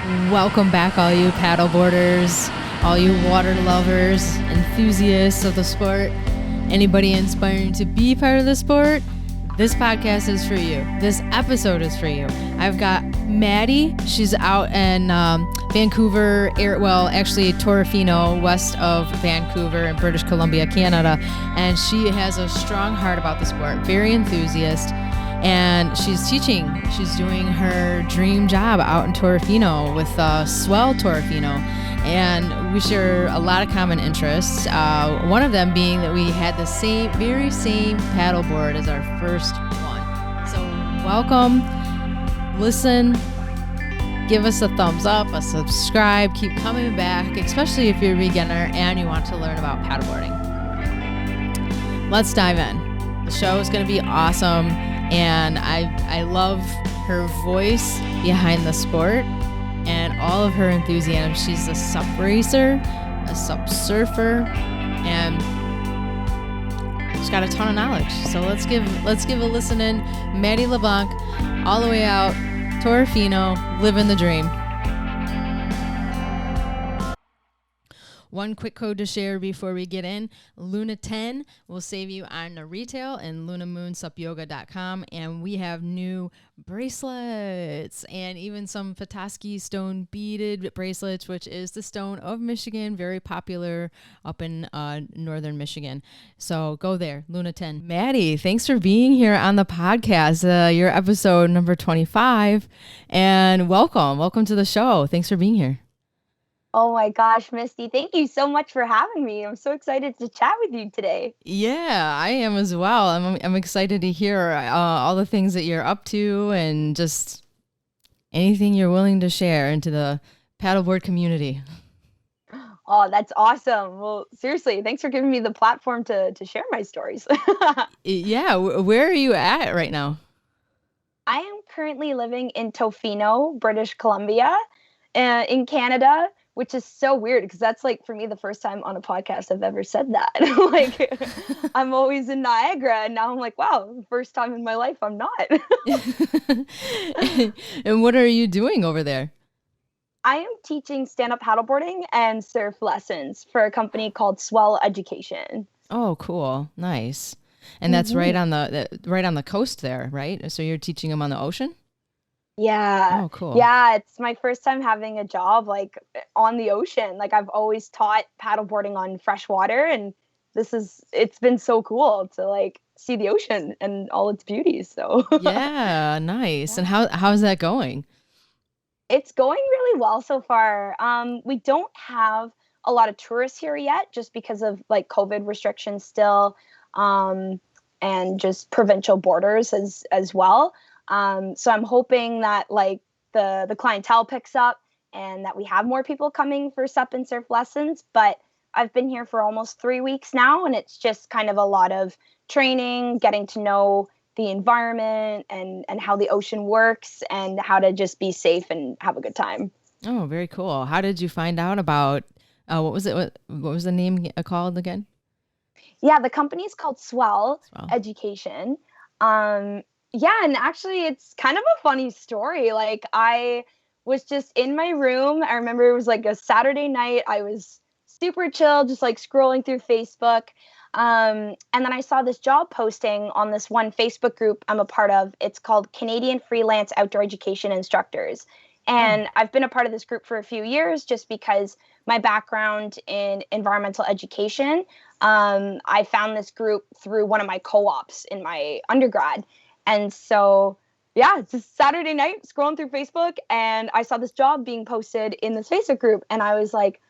Welcome back, all you paddleboarders, all you water lovers, enthusiasts of the sport, anybody inspiring to be part of the sport. This podcast is for you. This episode is for you. I've got Maddi. She's out in Vancouver, actually Tofino, west of Vancouver in British Columbia, Canada. And she has a strong heart about the sport, very enthusiast. And she's teaching. She's doing her dream job out in Tofino with Swell Tofino. And we share a lot of common interests. One of them being that we had the very same paddleboard as our first one. So welcome, listen, give us a thumbs up, a subscribe, keep coming back, especially if you're a beginner and you want to learn about paddleboarding. Let's dive in. The show is going to be awesome. And I love her voice behind the sport and all of her enthusiasm. She's a SUP racer, a SUP surfer, and she's got a ton of knowledge. So let's give a listen in. Maddi Leblanc, all the way out, Tofino, living the dream. One quick code to share before we get in. Luna 10 will save you on the retail and lunamoonsupyoga.com. And we have new bracelets and even some Petoskey stone beaded bracelets, which is the stone of Michigan, very popular up in northern Michigan. So go there, Luna 10. Maddi, thanks for being here on the podcast. Your episode number 25. And welcome to the show. Thanks for being here. Oh my gosh, Misty, thank you so much for having me. I'm so excited to chat with you today. Yeah, I am as well. I'm excited to hear all the things that you're up to and just anything you're willing to share into the paddleboard community. Oh, that's awesome. Well, seriously, thanks for giving me the platform to share my stories. Yeah, where are you at right now? I am currently living in Tofino, British Columbia, in Canada, which is so weird because that's like for me the first time on a podcast I've ever said that. Like I'm always in Niagara and now I'm like, wow, first time in my life I'm not. And what are you doing over there? I am teaching stand-up paddleboarding and surf lessons for a company called Swell Education. Oh, cool. Nice. And that's right on the coast there, right? So you're teaching them on the ocean? Yeah. Oh, cool. Yeah, it's my first time having a job like on the ocean. Like I've always taught paddleboarding on fresh water and it's been so cool to like see the ocean and all its beauties. So yeah, nice. Yeah. And how's that going? It's going really well so far. We don't have a lot of tourists here yet just because of like COVID restrictions still, and just provincial borders as well. So I'm hoping that like the clientele picks up and that we have more people coming for SUP and surf lessons. But I've been here for almost 3 weeks now, and it's just kind of a lot of training, getting to know the environment and how the ocean works and how to just be safe and have a good time. Oh, very cool. How did you find out about, what was it? What was the name called again? Yeah, the company is called Swell Education. Yeah, and actually it's kind of a funny story. Like I was just in my room. I remember it was like a Saturday night. I was super chill, just like scrolling through Facebook. And then I saw this job posting on this one Facebook group I'm a part of. It's called Canadian Freelance Outdoor Education Instructors. And I've been a part of this group for a few years just because my background in environmental education, I found this group through one of my co-ops in my undergrad. And so, yeah, it's just Saturday night scrolling through Facebook and I saw this job being posted in this Facebook group and I was like,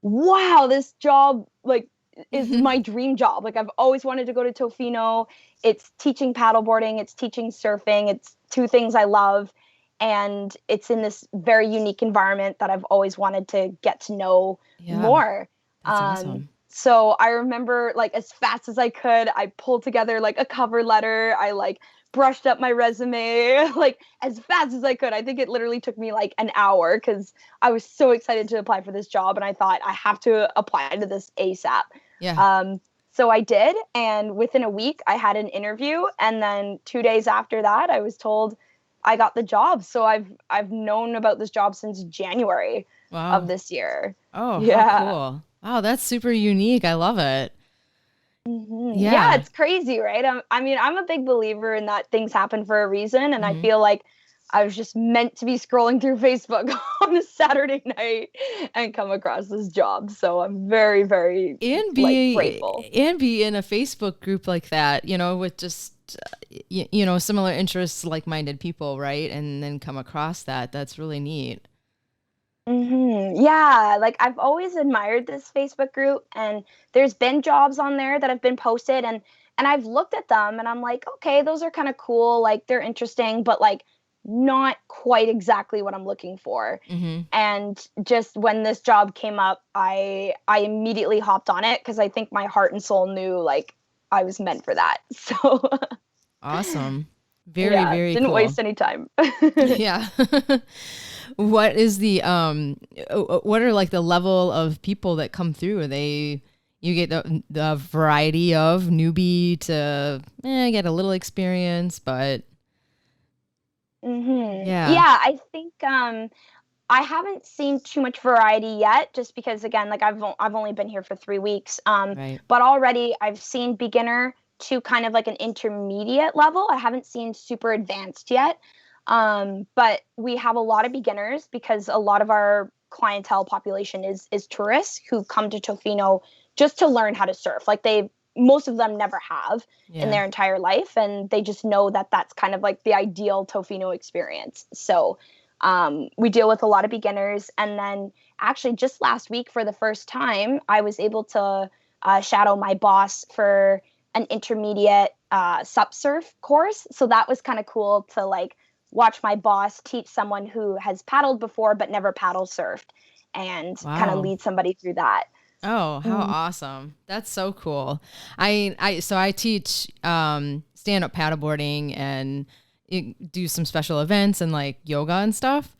wow, this job like is my dream job. Like I've always wanted to go to Tofino. It's teaching paddleboarding, it's teaching surfing. It's two things I love. And it's in this very unique environment that I've always wanted to get to know more. That's awesome. So I remember like as fast as I could, I pulled together like a cover letter. I like brushed up my resume like as fast as I could. I think it literally took me like an hour because I was so excited to apply for this job and I thought I have to apply to this ASAP. Yeah. So I did, and within a week I had an interview, and then 2 days after that I was told I got the job. So I've known about this job since January of Wow. this year. Oh, how Yeah. cool. Wow, that's super unique. I love it. Yeah, Yeah. it's crazy, right? I mean, I'm a big believer in that things happen for a reason, and I Hmm. feel like I was just meant to be scrolling through Facebook on a Saturday night and come across this job. So I'm very, very And like be grateful. and be in a Facebook group like that, with just similar interests, like-minded people, right? And then come across that. That's really neat. Yeah, like I've always admired this Facebook group, and there's been jobs on there that have been posted, and I've looked at them and I'm like, okay, those are kind of cool, like they're interesting, but like not quite exactly what I'm looking for. Hmm. And just when this job came up, I immediately hopped on it because I think my heart and soul knew like I was meant for that. So Awesome. Very, yeah, very didn't cool. waste any time. Yeah. What is what are like the level of people that come through? Are they you get the variety of newbie to get a little experience, but yeah. Yeah, I think I haven't seen too much variety yet, just because again, like I've only been here for 3 weeks. Right. But already I've seen beginner to kind of like an intermediate level. I haven't seen super advanced yet. But we have a lot of beginners because a lot of our clientele population is tourists who come to Tofino just to learn how to surf. Like most of them never have in Yeah. their entire life, and they just know that that's kind of like the ideal Tofino experience. So we deal with a lot of beginners. And then actually just last week, for the first time, I was able to shadow my boss for an intermediate SUP surf course. So that was kind of cool to like watch my boss teach someone who has paddled before but never paddle surfed, and kind of Wow. lead somebody through that. Oh, how Mm. awesome. That's so cool. I teach stand-up paddleboarding and do some special events and like yoga and stuff.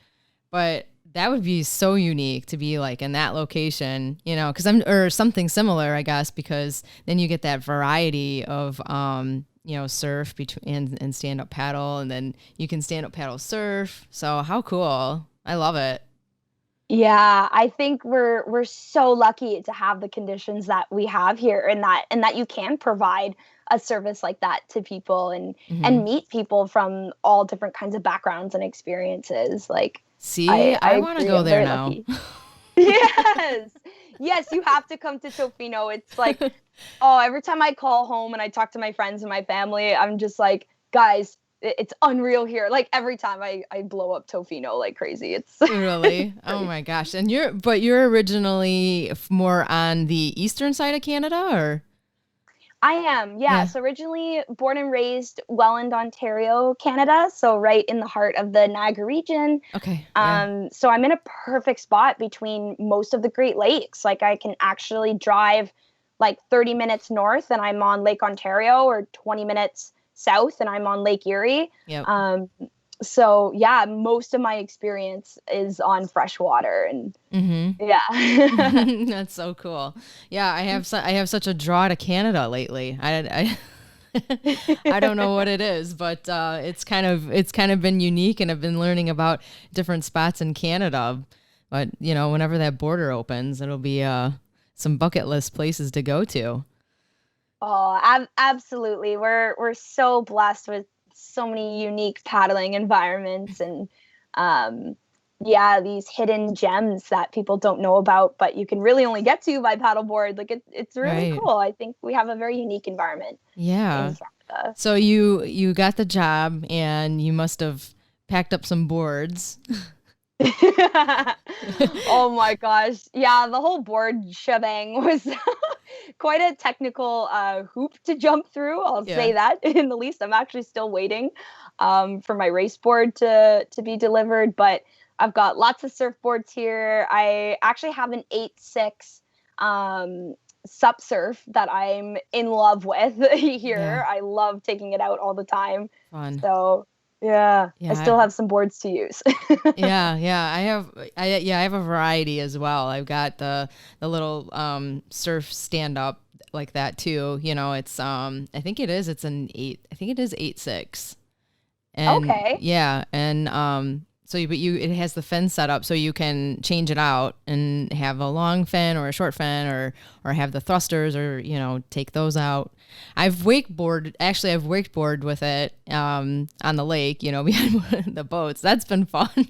But that would be so unique to be like in that location, because or something similar, I guess, because then you get that variety of surf between and stand-up paddle, and then you can stand-up paddle surf. So how cool. I love it. Yeah, I think we're so lucky to have the conditions that we have here, and that you can provide a service like that to people, and Hmm. meet people from all different kinds of backgrounds and experiences. Like See, I I want to agree. go I'm there very now. lucky. Yes. Yes, you have to come to Tofino. It's like, oh, every time I call home and I talk to my friends and my family, I'm just like, guys, it's unreal here. Like every time I blow up Tofino like crazy. It's Really? Oh great. my gosh. And you're originally more on the eastern side of Canada, or? I am, yeah. Yeah. So originally born and raised Welland, Ontario, Canada. So right in the heart of the Niagara region. Okay. Yeah. So I'm in a perfect spot between most of the Great Lakes. Like I can actually drive like 30 minutes north and I'm on Lake Ontario, or 20 minutes south and I'm on Lake Erie. Yep. So yeah, most of my experience is on freshwater, and yeah. That's so cool. Yeah, I have such a draw to Canada lately. I don't know what it is, but it's kind of been unique, and I've been learning about different spots in Canada. But whenever that border opens, it'll be some bucket list places to go to. Oh, absolutely. We're so blessed with so many unique paddling environments, and um yeah, these hidden gems that people don't know about, but you can really only get to by paddleboard. Like it's really Right. cool. I think we have a very unique environment Yeah. in Canada. So you got the job, and you must have packed up some boards. Oh my gosh. Yeah, the whole board shebang was quite a technical hoop to jump through. I'll Yeah. say that in the least. I'm actually still waiting for my race board to be delivered, but I've got lots of surfboards here. I actually have an 8.6 sup surf that I'm in love with Yeah. here. I love taking it out all the time. Fun. So yeah, I Yeah. still have some boards to use. Yeah, yeah. I have a variety as well. I've got the little surf stand up like that too. It's I think it is 8.6. And yeah. And, but it has the fin set up so you can change it out and have a long fin or a short fin or have the thrusters or, take those out. I've wakeboarded with it, on the lake, behind the boats. That's been fun.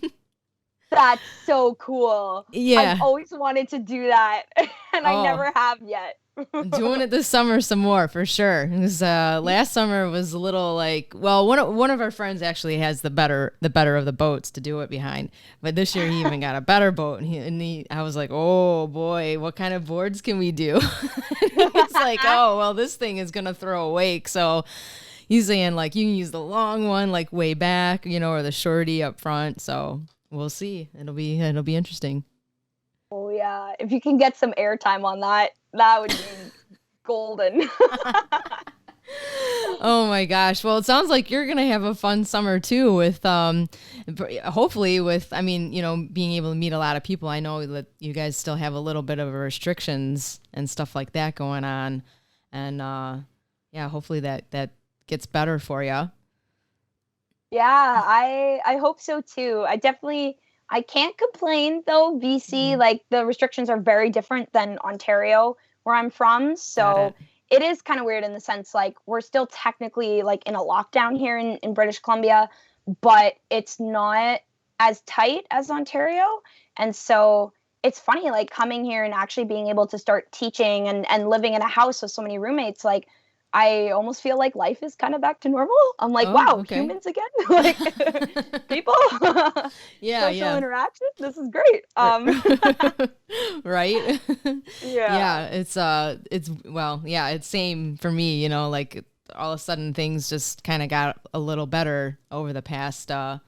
That's so cool. Yeah. I've always wanted to do that and I never have yet. Doing it this summer some more for sure. Because last summer was a little one of our friends actually has the better of the boats to do it behind. But this year he even got a better boat, and I was like, oh boy, what kind of boards can we do? He's like, oh well, this thing is gonna throw a wake, so he's saying you can use the long one way back, or the shorty up front. So we'll see. It'll be interesting. Oh yeah, if you can get some airtime on that would be golden. Oh my gosh. Well, it sounds like you're going to have a fun summer too with, hopefully being able to meet a lot of people. I know that you guys still have a little bit of restrictions and stuff like that going on. And, hopefully that gets better for you. Yeah, I hope so too. I can't complain though. BC, the restrictions are very different than Ontario, where I'm from. So it is kind of weird in the sense we're still technically in a lockdown here in British Columbia, but it's not as tight as Ontario. And so it's funny, coming here and actually being able to start teaching and living in a house with so many roommates, I almost feel like life is kind of back to normal. I'm like, wow, okay. Humans again, people, social interaction. This is great. Right. Yeah. It's same for me. All of a sudden things just kind of got a little better over the past. I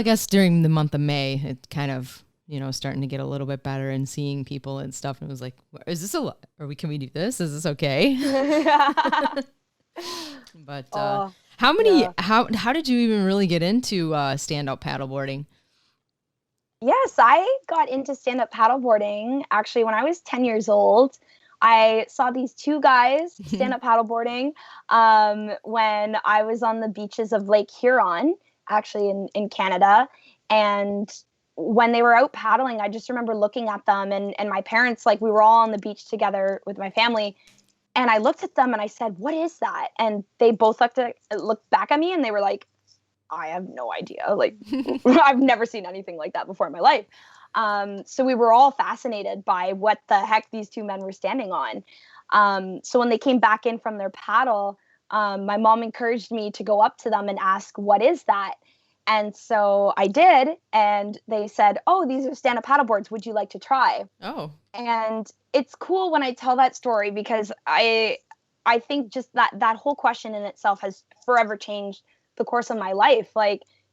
guess during the month of May, it kind of starting to get a little bit better and seeing people and stuff. And it was like, is this can we do this? Is this okay? But how did you even really get into stand-up paddleboarding? Yes, I got into stand-up paddleboarding actually when I was 10 years old. I saw these two guys stand-up paddleboarding when I was on the beaches of Lake Huron, actually in Canada. And when they were out paddling, I just remember looking at them and my parents, we were all on the beach together with my family. And I looked at them and I said, what is that? And they both looked back at me and they were like, I have no idea. I've never seen anything like that before in my life. So we were all fascinated by what the heck these two men were standing on. So when they came back in from their paddle, my mom encouraged me to go up to them and ask, what is that? And so I did, and they said, oh, these are stand-up paddleboards. Would you like to try? Oh. And it's cool when I tell that story because I think just that whole question in itself has forever changed the course of my life.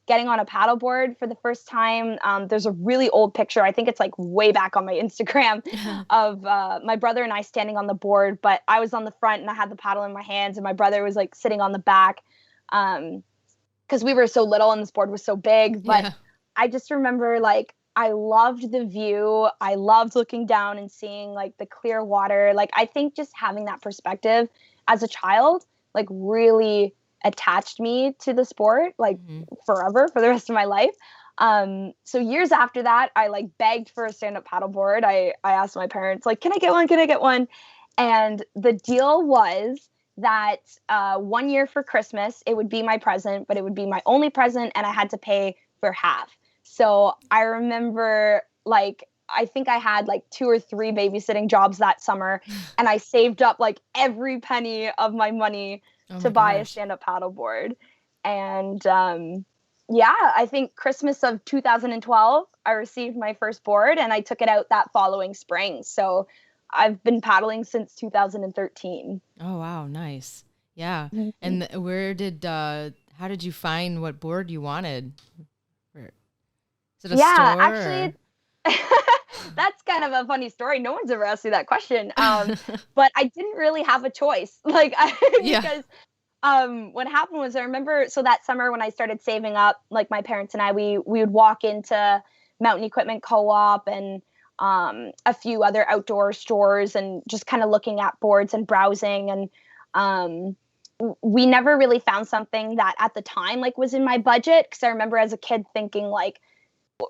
Getting on a paddleboard for the first time. There's a really old picture. I think it's way back on my Instagram of my brother and I standing on the board, but I was on the front and I had the paddle in my hands and my brother was sitting on the back. Because we were so little and this board was so big. But I just remember I loved the view. I loved looking down and seeing the clear water. I think just having that perspective as a child really attached me to the sport forever, for the rest of my life. So years after that, I begged for a stand-up paddleboard. I asked my parents can I get one? Can I get one? And the deal was that 1 year for Christmas, it would be my present, but it would be my only present, and I had to pay for half. So I remember, I think I had 2 or 3 babysitting jobs that summer, and I saved up every penny of my money to buy a stand-up paddleboard. And I think Christmas of 2012, I received my first board, and I took it out that following spring. So I've been paddling since 2013. Oh, wow. Nice. Yeah. Mm-hmm. And how did you find what board you wanted? Is it a store? Actually, that's kind of a funny story. No one's ever asked me that question. But I didn't really have a choice. Because what happened was I remember, so that summer when I started saving up, my parents and I, we would walk into Mountain Equipment Co-op and a few other outdoor stores and just kind of looking at boards and browsing. And we never really found something that at the time like was in my budget, because I remember as a kid thinking like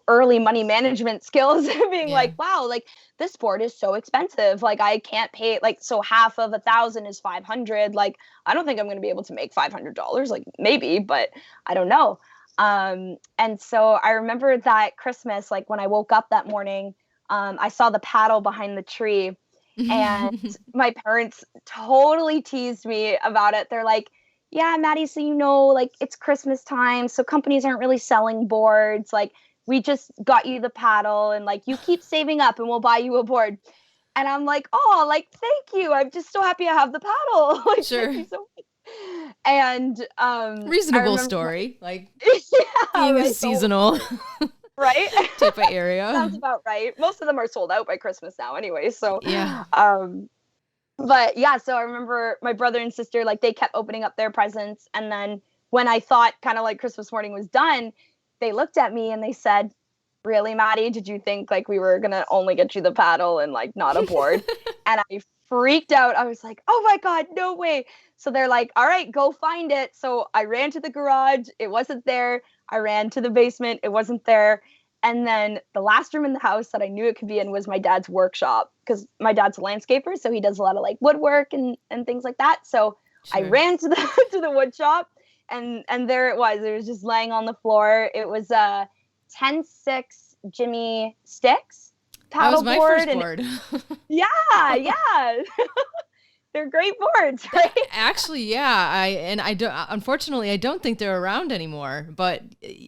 early money management skills being like, wow, like this board is so expensive, like I can't pay, like, so half of 1,000 is 500, like I don't think I'm going to be able to make $500, like maybe, but I don't know. And so I remember that Christmas, like when I woke up that morning, I saw the paddle behind the tree, and my parents totally teased me about it. They're like, yeah, Maddie, so like it's Christmas time, so companies aren't really selling boards. Like, we just got you the paddle, and like you keep saving up and we'll buy you a board. And I'm like, oh, like, thank you. I'm just so happy I have the paddle. Like, sure. Thank you so much. And reasonable story. Like yeah, being a seasonal right? type of area. Sounds about right. Most of them are sold out by Christmas now anyway. So yeah. But yeah, so I remember my brother and sister, like they kept opening up their presents. And then when I thought kind of like Christmas morning was done, they looked at me and they said, really, Maddie, did you think like we were going to only get you the paddle and like not a board? And I freaked out. I was like, oh my God, no way. So they're like, all right, go find it. So I ran to the garage. It wasn't there. I ran to the basement. It wasn't there. And then the last room in the house that I knew it could be in was my dad's workshop, because my dad's a landscaper. So he does a lot of like woodwork and things like that. So sure. I ran to the to the wood shop, and there it was. It was just laying on the floor. It was a 10-6 Jimmy Sticks paddle board. That was my first board. Yeah. They're great boards, right? Actually, yeah. Unfortunately, I don't think they're around anymore. But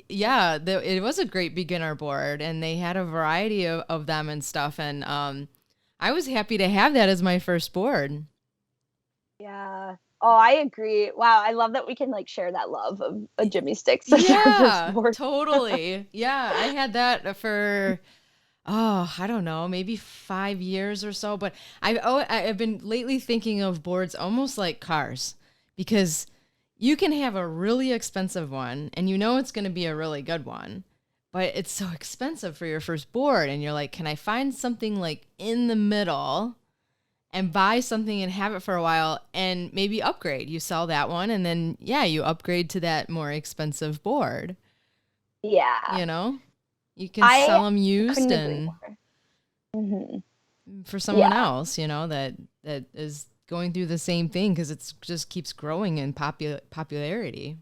yeah, it was a great beginner board, and they had a variety of them and stuff. And I was happy to have that as my first board. Yeah. Oh, I agree. Wow, I love that we can like share that love of a Jimmy Sticks. Yeah, totally. Yeah, I had that for. Oh, I don't know, maybe 5 years or so. But I've been lately thinking of boards almost like cars, because you can have a really expensive one and it's going to be a really good one, but it's so expensive for your first board. And you're like, can I find something like in the middle and buy something and have it for a while and maybe upgrade? You sell that one and then, you upgrade to that more expensive board. Yeah. You can sell them used and for someone else, that is going through the same thing, because it just keeps growing in popularity.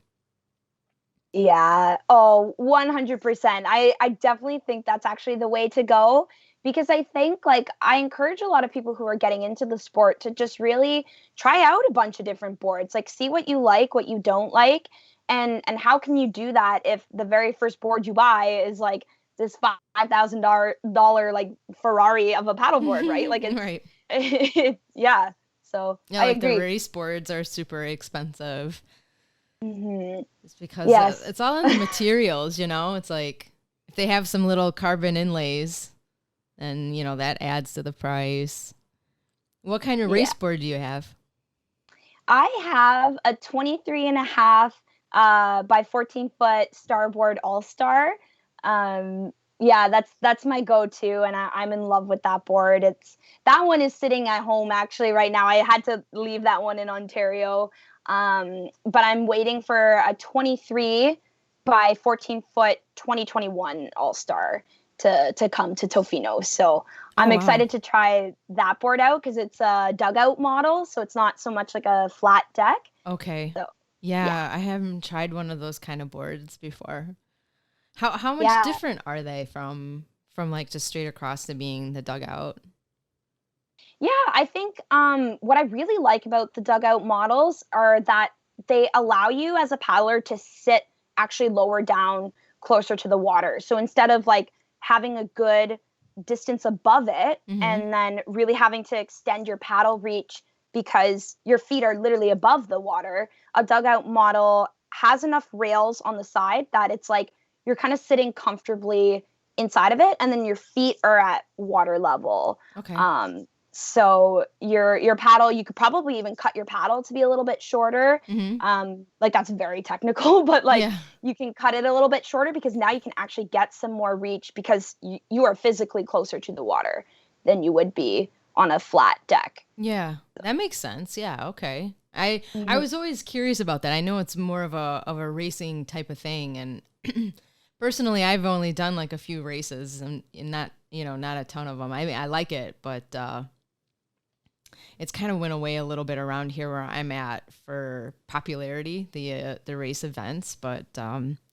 Yeah. Oh, 100%. I definitely think that's actually the way to go, because I think like I encourage a lot of people who are getting into the sport to just really try out a bunch of different boards, like see what you like, what you don't like. And how can you do that if the very first board you buy is like this $5,000 like Ferrari of a paddleboard, right? Like it's right. Yeah. So yeah, I like agree. The race boards are super expensive. Mm-hmm. It's because it's all in the materials, It's like if they have some little carbon inlays, then that adds to the price. What kind of race board do you have? I have a 23.5 by 14-foot Starboard All-Star. That's my go-to, and I'm in love with that board. That one is sitting at home actually right now. I had to leave that one in Ontario, but I'm waiting for a 23 by 14-foot 2021 All-Star to come to Tofino. So I'm excited to try that board out, because it's a dugout model, so it's not so much like a flat deck. Okay. So yeah, I haven't tried one of those kind of boards before. How much different are they from like just straight across to being the dugout? Yeah, I think what I really like about the dugout models are that they allow you as a paddler to sit actually lower down, closer to the water. So instead of like having a good distance above it and then really having to extend your paddle reach because your feet are literally above the water, a dugout model has enough rails on the side that it's like you're kind of sitting comfortably inside of it, and then your feet are at water level. Okay. So your paddle, you could probably even cut your paddle to be a little bit shorter. Like that's very technical, but like you can cut it a little bit shorter, because now you can actually get some more reach, because you are physically closer to the water than you would be on a flat deck. Yeah, that makes sense. Yeah. Okay. I was always curious about that. I know it's more of a racing type of thing, and personally, I've only done like a few races and not not a ton of them. I mean, I like it, but it's kind of went away a little bit around here where I'm at for popularity, the race events. But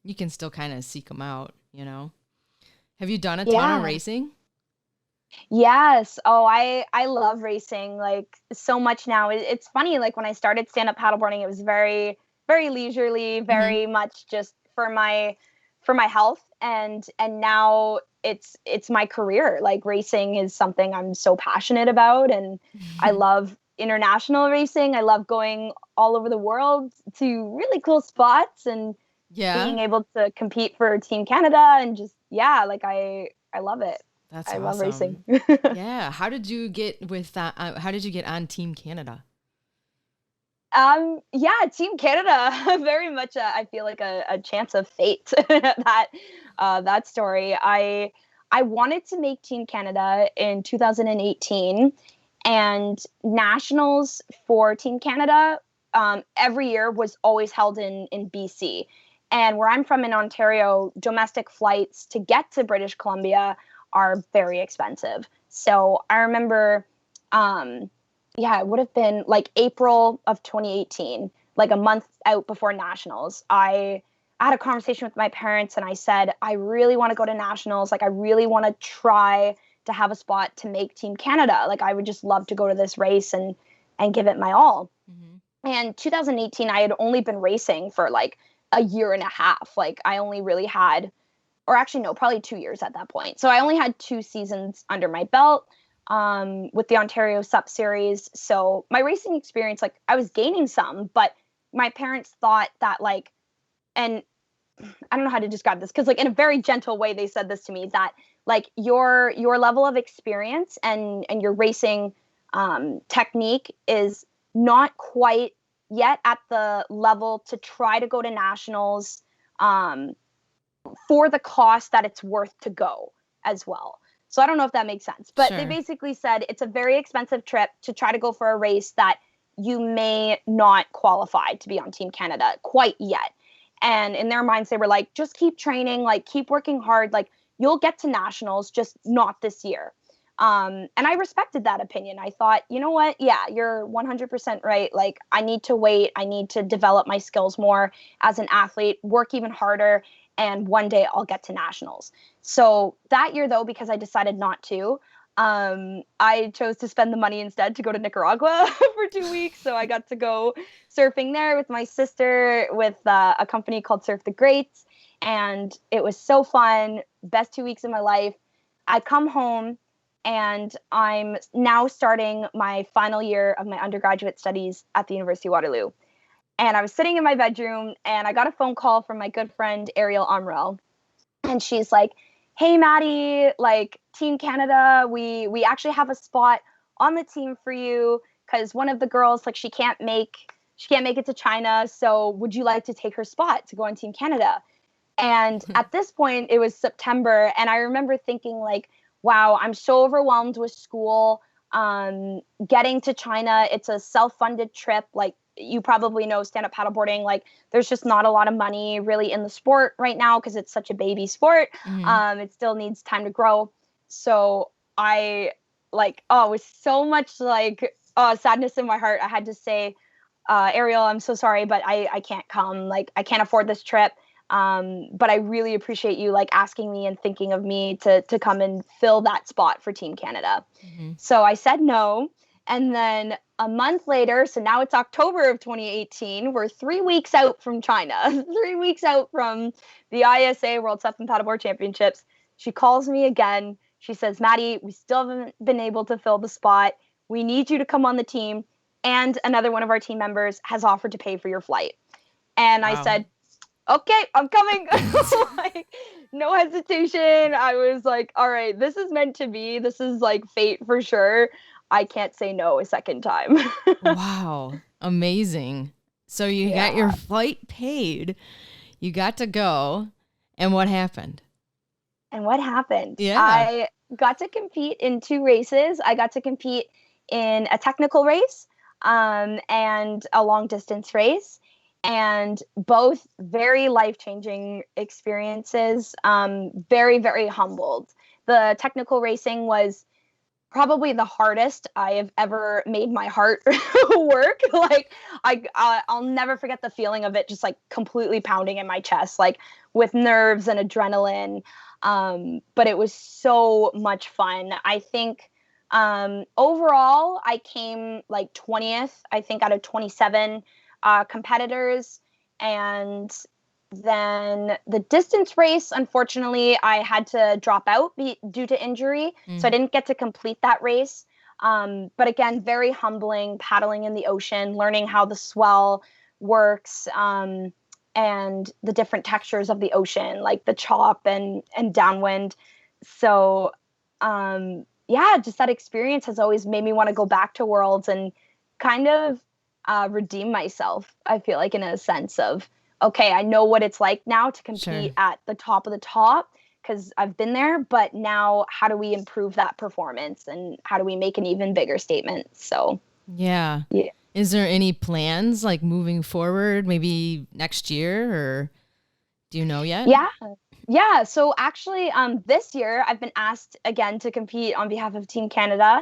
you can still kind of seek them out. Have you done a ton of racing? Yes. Oh, I love racing like so much now. It's funny, like when I started stand-up paddleboarding, it was very, very leisurely, very much just for my health, and now it's my career. Like racing is something I'm so passionate about, and I love international racing. I love going all over the world to really cool spots and being able to compete for Team Canada, and just like I love it. That's I awesome. love racing. Yeah. How did you get with that? How did you get on Team Canada? Team Canada, very much. I feel like a chance of fate. that story. I wanted to make Team Canada in 2018, and nationals for Team Canada every year was always held in BC. And where I'm from in Ontario, domestic flights to get to British Columbia are very expensive. So I remember, it would have been like April of 2018, like a month out before nationals. I had a conversation with my parents and I said, I really want to go to nationals. Like, I really want to try to have a spot to make Team Canada. Like, I would just love to go to this race and give it my all. And 2018, I had only been racing for like a year and a half. Like, I only really had, or actually no, probably 2 years at that point. So I only had 2 seasons under my belt with the Ontario SUP series. So my racing experience, like I was gaining some, but my parents thought that like, and I don't know how to describe this, because like in a very gentle way, they said this to me, that like your level of experience and your racing technique is not quite yet at the level to try to go to nationals for the cost that it's worth to go as well. So I don't know if that makes sense, but they basically said it's a very expensive trip to try to go for a race that you may not qualify to be on Team Canada quite yet. And in their minds, they were like, just keep training, like keep working hard, like you'll get to nationals, just not this year. And I respected that opinion. I thought, you know what? Yeah, you're 100% right. Like I need to wait. I need to develop my skills more as an athlete, work even harder. And one day I'll get to nationals. So that year, though, because I decided not to, I chose to spend the money instead to go to Nicaragua for 2 weeks. So I got to go surfing there with my sister with a company called Surf the Greats. And it was so fun. Best 2 weeks of my life. I come home and I'm now starting my final year of my undergraduate studies at the University of Waterloo. And I was sitting in my bedroom and I got a phone call from my good friend, Ariel Amrell. And she's like, hey, Maddi, like Team Canada, we actually have a spot on the team for you. Cause one of the girls, like she can't make it to China. So would you like to take her spot to go on Team Canada? And at this point it was September. And I remember thinking like, wow, I'm so overwhelmed with school. Getting to China, it's a self-funded trip. Like, you probably know stand-up paddleboarding, like there's just not a lot of money really in the sport right now because it's such a baby sport. It still needs time to grow. So I with so much like sadness in my heart, I had to say, Ariel, I'm so sorry, but I can't come. Like I can't afford this trip. But I really appreciate you like asking me and thinking of me to come and fill that spot for Team Canada. So I said no. And then a month later, so now it's October of 2018, we're 3 weeks out from China, 3 weeks out from the ISA World Sup and Paddleboard Championships. She calls me again. She says, Maddi, we still haven't been able to fill the spot. We need you to come on the team. And another one of our team members has offered to pay for your flight. And I said, okay, I'm coming. Like, no hesitation. I was like, all right, this is meant to be. This is like fate for sure. I can't say no a second time. Wow. Amazing. So you got your flight paid. You got to go. And what happened? Yeah. I got to compete in 2 races. I got to compete in a technical race. and a long distance race. And both very life-changing experiences, very, very humbled. The technical racing was probably the hardest I have ever made my heart work. Like I'll never forget the feeling of it just like completely pounding in my chest, like with nerves and adrenaline. But it was so much fun. I think overall I came like 20th, I think, out of 27 competitors. And then the distance race, unfortunately, I had to drop out due to injury. So I didn't get to complete that race. But again, very humbling, paddling in the ocean, learning how the swell works, and the different textures of the ocean, like the chop and downwind. So yeah, just that experience has always made me want to go back to Worlds and kind of redeem myself, I feel like, in a sense of, okay, I know what it's like now to compete at the top of the top because I've been there, but now how do we improve that performance and how do we make an even bigger statement? So yeah. Is there any plans like moving forward, maybe next year, or do you know yet? Yeah. So actually, this year I've been asked again to compete on behalf of Team Canada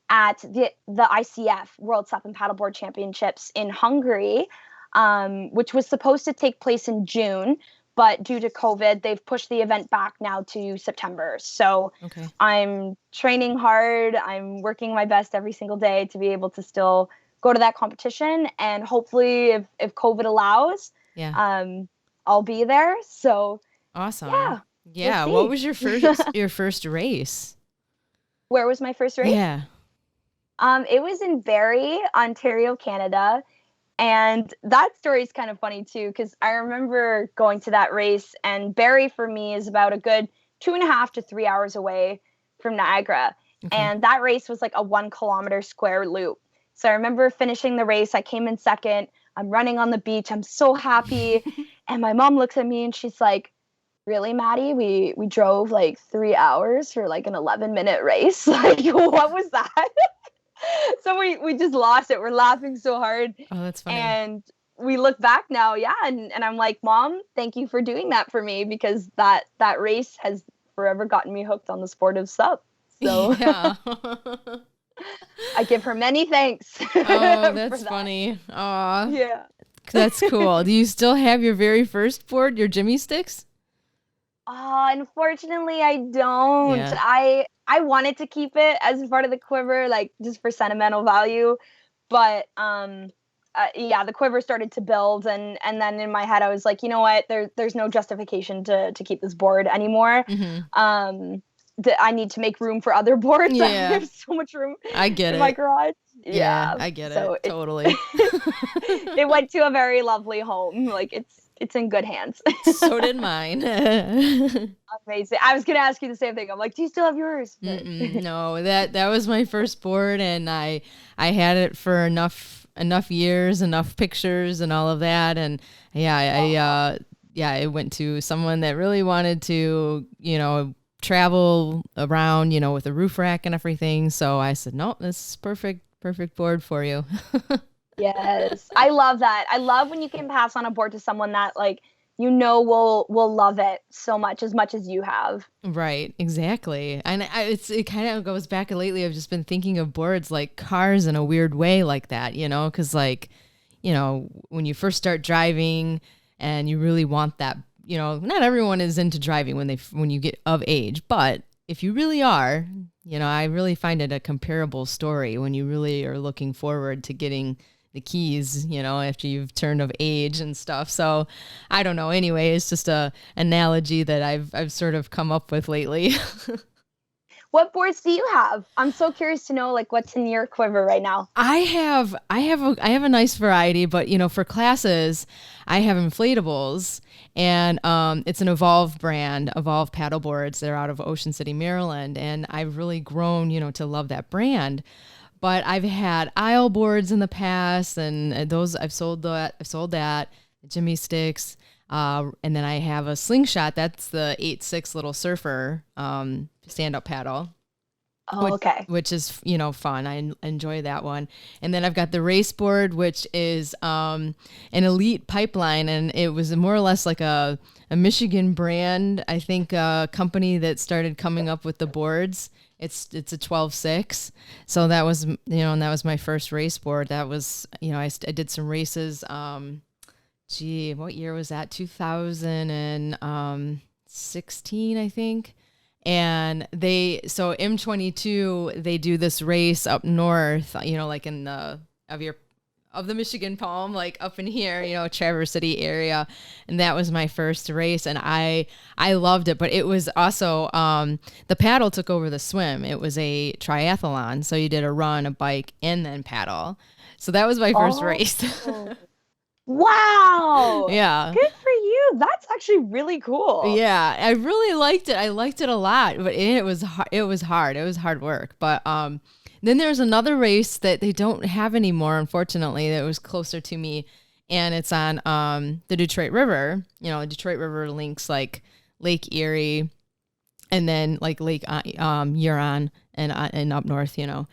at the ICF World SUP and Paddleboard Championships in Hungary, which was supposed to take place in June, but due to COVID, they've pushed the event back now to September. So I'm training hard. I'm working my best every single day to be able to still go to that competition. And hopefully, if COVID allows, I'll be there. So awesome. Yeah. We'll what was your first race? Where was my first race? Yeah. It was in Barrie, Ontario, Canada. And that story is kind of funny too, because I remember going to that race, and Barrie for me is about a good 2.5 to 3 hours away from Niagara. And that race was like a 1 kilometer square loop. So I remember finishing the race. I came in second. I'm running on the beach. I'm so happy. And my mom looks at me and she's like, really, Maddie? We drove like 3 hours for like an 11-minute race. Like, what was that? So we just lost it. We're laughing so hard. Oh, that's funny. And we look back now, and I'm like, Mom, thank you for doing that for me, because that race has forever gotten me hooked on the sport of SUP. So yeah. I give her many thanks. Oh, that's funny. Aw. Yeah. That's cool. Do you still have your very first board, your Jimmy sticks? Unfortunately, I don't. Yeah. I wanted to keep it as part of the quiver, like just for sentimental value, but the quiver started to build, and then in my head I was like, you know what? There's no justification to keep this board anymore. I need to make room for other boards. Yeah. I have so much room. I get in it. my garage. Yeah, I get it. Totally. It went to a very lovely home. Like it's in good hands. So did mine. Amazing. I was gonna ask you the same thing. I'm like, do you still have yours? No, that was my first board, and I had it for enough years, enough pictures, and all of that, and it went to someone that really wanted to, travel around, with a roof rack and everything. So I said, no, this is perfect board for you. Yes. I love that. I love when you can pass on a board to someone that will love it so much as you have. Right. Exactly. And it kind of goes back lately. I've just been thinking of boards like cars in a weird way like that, because when you first start driving and you really want that, not everyone is into driving when you get of age, but if you really are, I really find it a comparable story when you really are looking forward to getting the keys, after you've turned of age and stuff. So I don't know. Anyway, it's just a analogy that I've sort of come up with lately. What boards do you have? I'm so curious to know what's in your quiver right now. I have a nice variety, but for classes, I have inflatables, and it's an Evolve brand, Evolve paddleboards. They're out of Ocean City, Maryland, and I've really grown, to love that brand. But I've had aisle boards in the past, and those I've sold that, Jimmy sticks, and then I have a slingshot. That's the 8.6 little surfer stand-up paddle. Oh, okay. Which is, you know, fun. I enjoy that one. And then I've got the race board, which is an elite pipeline. And it was more or less like a Michigan brand, I think, a company that started coming up with the boards. It's a 12.6. So that was, you know, and that was my first race board. That was, you know, I did some races. What year was that? 2016, I think. And so M22, they do this race up north, you know, like in the Michigan Palm, like up in here, you know, Traverse City area. And that was my first race. And I loved it, but it was also, the paddle took over the swim. It was a triathlon. So you did a run, a bike, and then paddle. So that was my first race. Wow. Yeah. Good for you. That's actually really cool. Yeah, I really liked it. I liked it a lot, but it was hard. It was hard work. But then there's another race that they don't have anymore, unfortunately, that was closer to me, and it's on the Detroit River. You know, Detroit River links like Lake Erie and then like Lake Huron and up north, you know.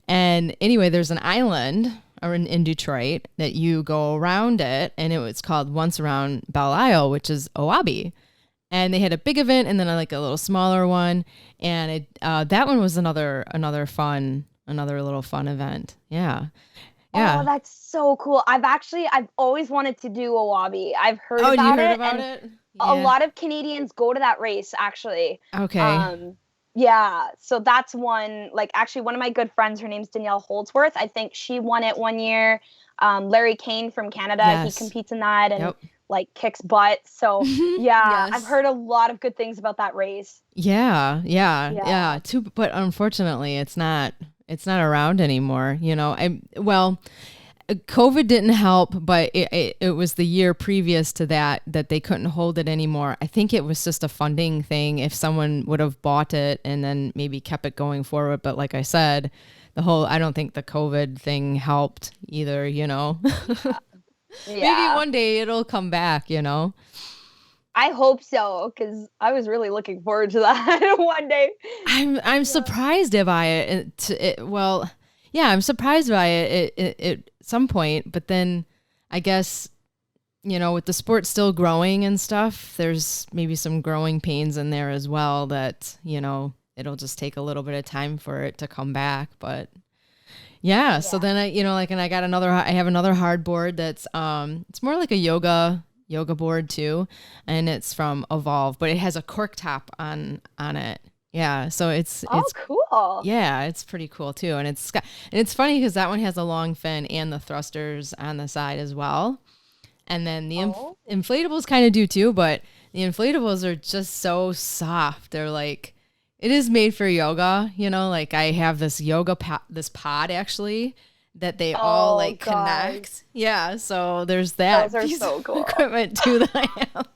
And anyway, there's an island in Detroit that you go around it, and it's called Once Around Belle Isle, which is Oabi. And they had a big event and then like a little smaller one, and that one was another little fun event. Yeah. Oh, that's so cool. I've always wanted to do Oabi. I've heard about it. Oh, you heard about it? Yeah. A lot of Canadians go to that race, actually. Okay. Yeah, so that's one, like actually one of my good friends, her name's Danielle Holdsworth. I think she won it one year. Larry Kane from Canada, yes. He competes in that and like kicks butt. So yeah, yes. I've heard a lot of good things about that race. Yeah. But unfortunately, it's not around anymore. You know, COVID didn't help, but it was the year previous to that they couldn't hold it anymore. I think it was just a funding thing. If someone would have bought it and then maybe kept it going forward. But like I said, I don't think the COVID thing helped either, you know. Maybe one day it'll come back, you know. I hope so, because I was really looking forward to that one day. I'm surprised by it. I'm surprised by it at some point, but then I guess, you know, with the sport still growing and stuff, there's maybe some growing pains in there as well that, you know, it'll just take a little bit of time for it to come back. But yeah. So then I have another hard board that's, it's more like a yoga board too. And it's from Evolve, but it has a cork top on it. Yeah, so it's cool. Yeah, it's pretty cool too, and it's funny because that one has a long fin and the thrusters on the side as well, and then the inflatables kind of do too, but the inflatables are just so soft. They're like, it is made for yoga, you know. Like I have this this pod actually that they all like connect. Yeah, so there's that. Those are so cool. Equipment too that I have.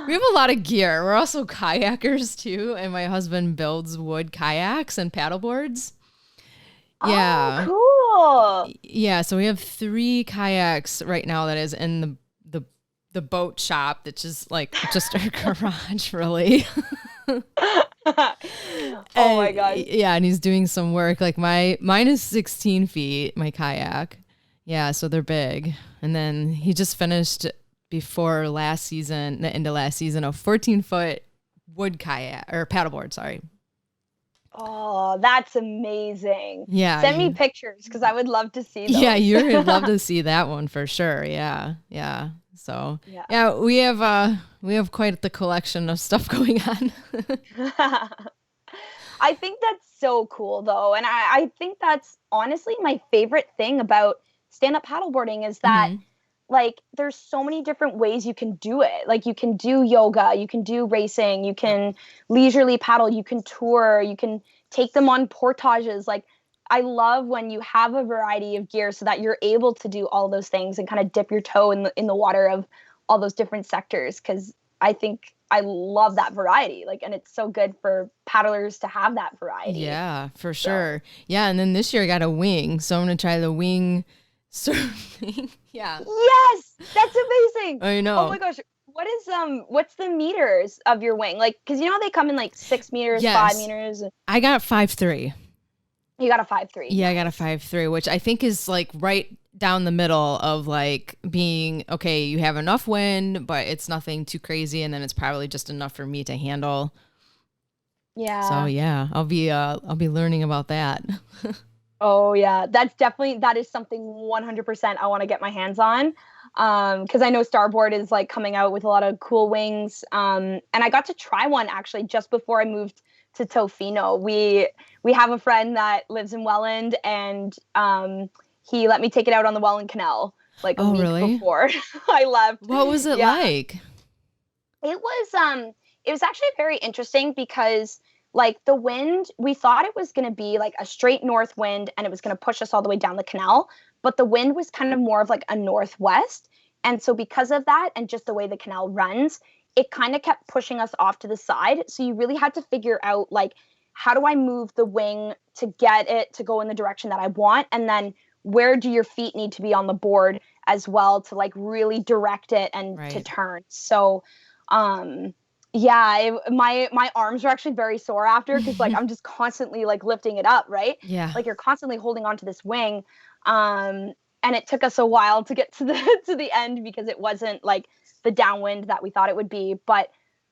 We have a lot of gear. We're also kayakers too, and my husband builds wood kayaks and paddle boards. Yeah. Oh, cool. Yeah, so we have 3 kayaks right now that is in the boat shop, that's just like just our garage, really. Oh my gosh. Yeah, and he's doing some work. Like mine is 16 feet, my kayak. Yeah, so they're big. And then he just finished before the end of last season, a 14-foot wood kayak or paddleboard, sorry. Oh, that's amazing. Yeah. Send me pictures because I would love to see those. Yeah, you'd love to see that one for sure. Yeah. Yeah. So yeah, we have quite the collection of stuff going on. I think that's so cool though. And I think that's honestly my favorite thing about stand-up paddleboarding is that like there's so many different ways you can do it. Like you can do yoga, you can do racing, you can leisurely paddle, you can tour, you can take them on portages. Like I love when you have a variety of gear so that you're able to do all those things and kind of dip your toe in the water of all those different sectors. Cause I think I love that variety. Like, and it's so good for paddlers to have that variety. Yeah, for sure. Yeah. And then this year I got a wing. So I'm going to try the wing surfing. Yeah. Yes, that's amazing. I know. Oh my gosh. what's the meters of your wing? Like, because they come in like 6 meters, Yes. 5 meters. I got 5'3". You got a 5'3". Yeah, I got a 5'3", which I think is like right down the middle of like being okay. You have enough wind, but it's nothing too crazy, and then it's probably just enough for me to handle. Yeah. So yeah, I'll be learning about that. Oh yeah, that is something 100% I want to get my hands on. Because I know Starboard is like coming out with a lot of cool wings. And I got to try one actually just before I moved to Tofino. We have a friend that lives in Welland, and he let me take it out on the Welland Canal like a week before I left. What was it like? It was actually very interesting because like the wind, we thought it was going to be like a straight north wind and it was going to push us all the way down the canal, but the wind was kind of more of like a northwest. And so because of that and just the way the canal runs, it kind of kept pushing us off to the side. So you really had to figure out like, how do I move the wing to get it to go in the direction that I want? And then where do your feet need to be on the board as well to like really direct it and to turn? So, yeah, my arms are actually very sore after because like I'm just constantly like lifting it up, right? Yeah. Like you're constantly holding on to this wing. And it took us a while to get to the end because it wasn't like the downwind that we thought it would be. But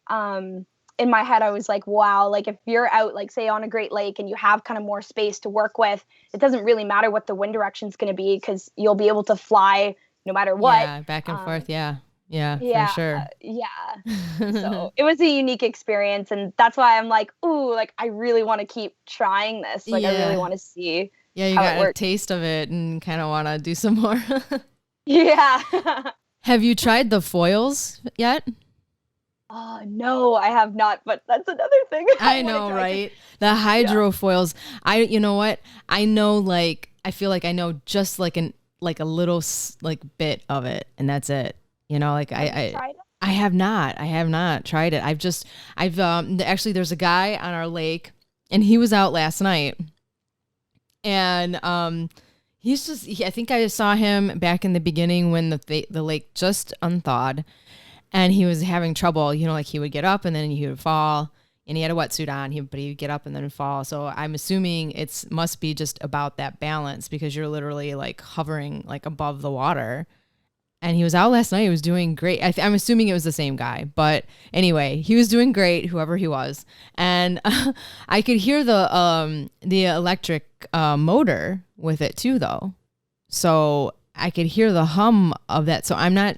in my head, I was like, wow, like if you're out, like say on a Great Lake and you have kind of more space to work with, it doesn't really matter what the wind direction is going to be because you'll be able to fly no matter what. Yeah, back and forth. Yeah, for sure. So it was a unique experience. And that's why I'm like, ooh, like I really want to keep trying this. Like I really want to see. Yeah, you got a taste of it and kind of want to do some more. Yeah. Have you tried the foils yet? No, I have not, but that's another thing. I know, right? The hydrofoils. You know what? I know, like, I feel like I know just like a little like bit of it, and that's it. You know, like I have not tried it. I've actually there's a guy on our lake, and he was out last night, and I think I saw him back in the beginning when the lake just unthawed. And he was having trouble, you know, like he would get up and then he would fall, and he had a wetsuit on, but he would get up and then fall. So I'm assuming it must be just about that balance because you're literally like hovering like above the water. And he was out last night. He was doing great. I'm assuming it was the same guy. But anyway, he was doing great, whoever he was. And I could hear the electric motor with it too, though. So I could hear the hum of that. So I'm not...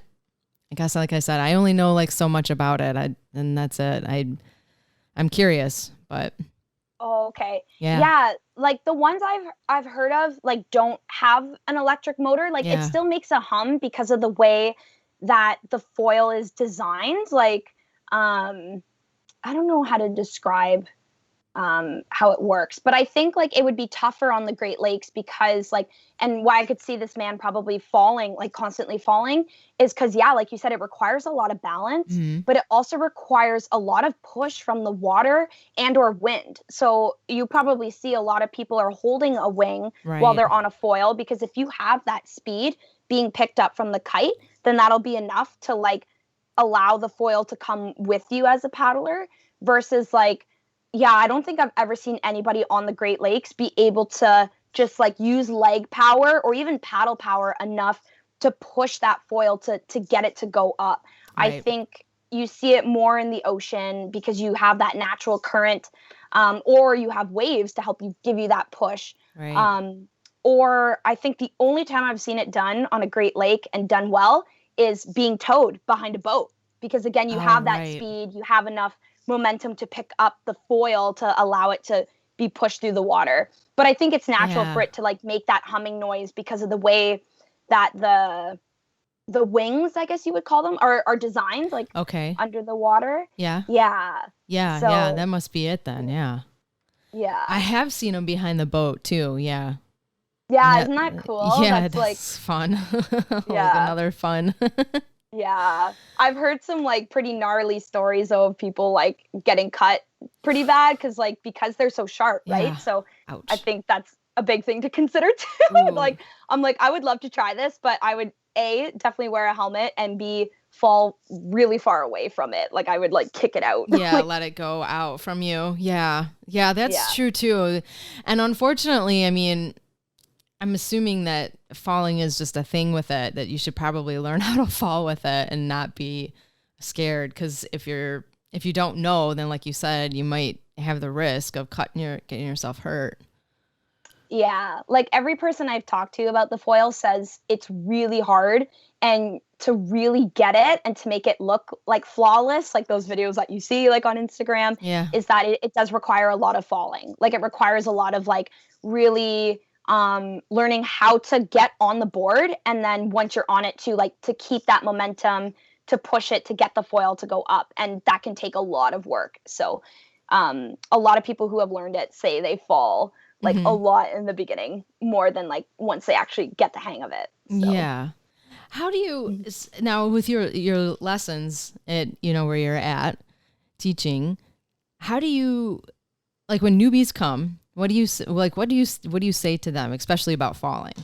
I guess, like I said, I only know like so much about it, and that's it. I'm curious, but. Oh, okay. Yeah. Yeah, like the ones I've heard of, like don't have an electric motor. Like it still makes a hum because of the way that the foil is designed. Like, I don't know how to describe how it works, but I think like it would be tougher on the Great Lakes because like, and why I could see this man probably falling, like constantly falling, is because like you said, it requires a lot of balance, but it also requires a lot of push from the water and or wind. So you probably see a lot of people are holding a wing while they're on a foil, because if you have that speed being picked up from the kite, then that'll be enough to like allow the foil to come with you as a paddler versus like, I don't think I've ever seen anybody on the Great Lakes be able to just like use leg power or even paddle power enough to push that foil to get it to go up. I think you see it more in the ocean because you have that natural current, or you have waves to help you give you that push. Or I think the only time I've seen it done on a Great Lake and done well is being towed behind a boat, because again, you have that speed, you have enough momentum to pick up the foil to allow it to be pushed through the water. But I think it's natural for it to like make that humming noise because of the way that the wings, I guess you would call them, are designed like under the water. Yeah. So, that must be it then. Yeah. I have seen them behind the boat too. Yeah, isn't that cool? Yeah, that's like fun. Like another fun. Yeah, I've heard some like pretty gnarly stories of people like getting cut pretty bad because they're so sharp, right? So ouch. I think that's a big thing to consider too. Like I'm like, I would love to try this, but I would A, definitely wear a helmet, and B, fall really far away from it. Like I would like kick it out. Yeah, let it go out from you. Yeah. Yeah, that's true too. And unfortunately, I mean, I'm assuming that falling is just a thing with it, that you should probably learn how to fall with it and not be scared. Because if you don't know, then like you said, you might have the risk of getting yourself hurt. Yeah, like every person I've talked to about the foil says it's really hard, and to really get it and to make it look like flawless, like those videos that you see like on Instagram, is that it does require a lot of falling. Like it requires a lot of like really learning how to get on the board, and then once you're on it to keep that momentum, to push it, to get the foil to go up, and that can take a lot of work. So a lot of people who have learned it say they fall like a lot in the beginning, more than like once they actually get the hang of it. So. Yeah. How do you now with your lessons at, where you're at teaching, how do you, like when newbies come, what do you say to them, especially about falling?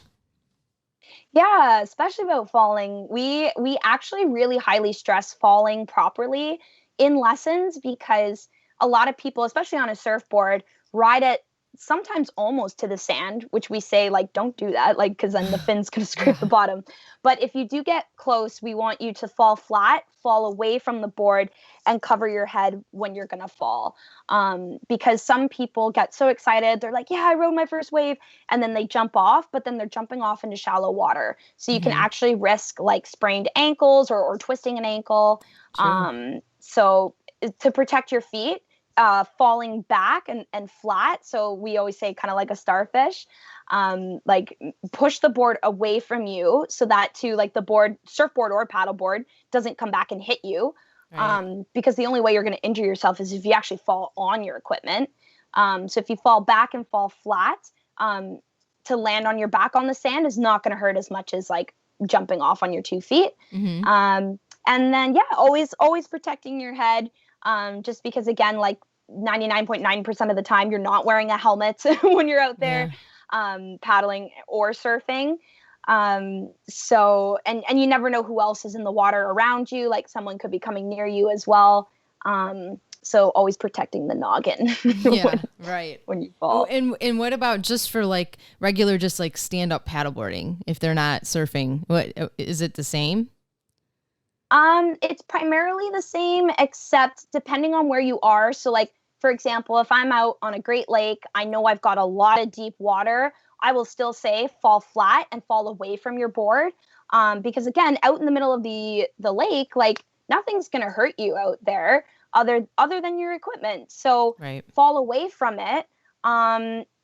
Yeah, especially about falling. We actually really highly stress falling properly in lessons, because a lot of people, especially on a surfboard, ride it sometimes almost to the sand, which we say like don't do that, like because then the fin's gonna scrape the bottom. But if you do get close, we want you to fall flat, fall away from the board, and cover your head when you're gonna fall. Because some people get so excited, they're like, yeah, I rode my first wave, and then they jump off, but then they're jumping off into shallow water, so you can actually risk like sprained ankles or twisting an ankle. So to protect your feet, falling back and flat. So we always say kind of like a starfish, like push the board away from you so that like the board, surfboard or paddleboard, doesn't come back and hit you. Right. Because the only way you're going to injure yourself is if you actually fall on your equipment. So if you fall back and fall flat, to land on your back on the sand is not going to hurt as much as like jumping off on your 2 feet. And then, always protecting your head. Just because, again, like 99.9% of the time, you're not wearing a helmet when you're out there paddling or surfing. So, and you never know who else is in the water around you. Like someone could be coming near you as well. So always protecting the noggin. When you fall. Oh, and what about just for like regular, just like stand up paddleboarding? If they're not surfing, what is it the same? It's primarily the same, except depending on where you are. So like, for example, if I'm out on a Great Lake, I know I've got a lot of deep water, I will still say fall flat and fall away from your board. Because again, out in the middle of the lake, like nothing's going to hurt you out there other than your equipment. So fall away from it.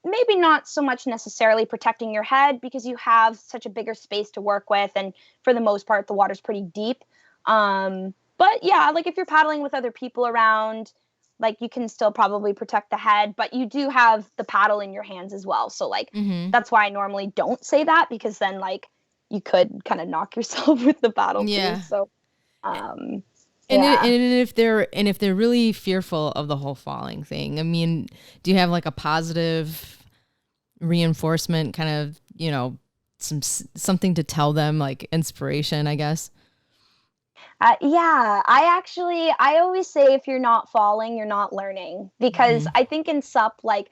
Maybe not so much necessarily protecting your head, because you have such a bigger space to work with. And for the most part, the water's pretty deep. But yeah, like if you're paddling with other people around, like you can still probably protect the head, but you do have the paddle in your hands as well. So like, that's why I normally don't say that, because then like you could kind of knock yourself with the paddle too. So, and if they're really fearful of the whole falling thing, I mean, do you have like a positive reinforcement kind of, something to tell them, like inspiration, I guess? I always say if you're not falling, you're not learning, because I think in SUP, like,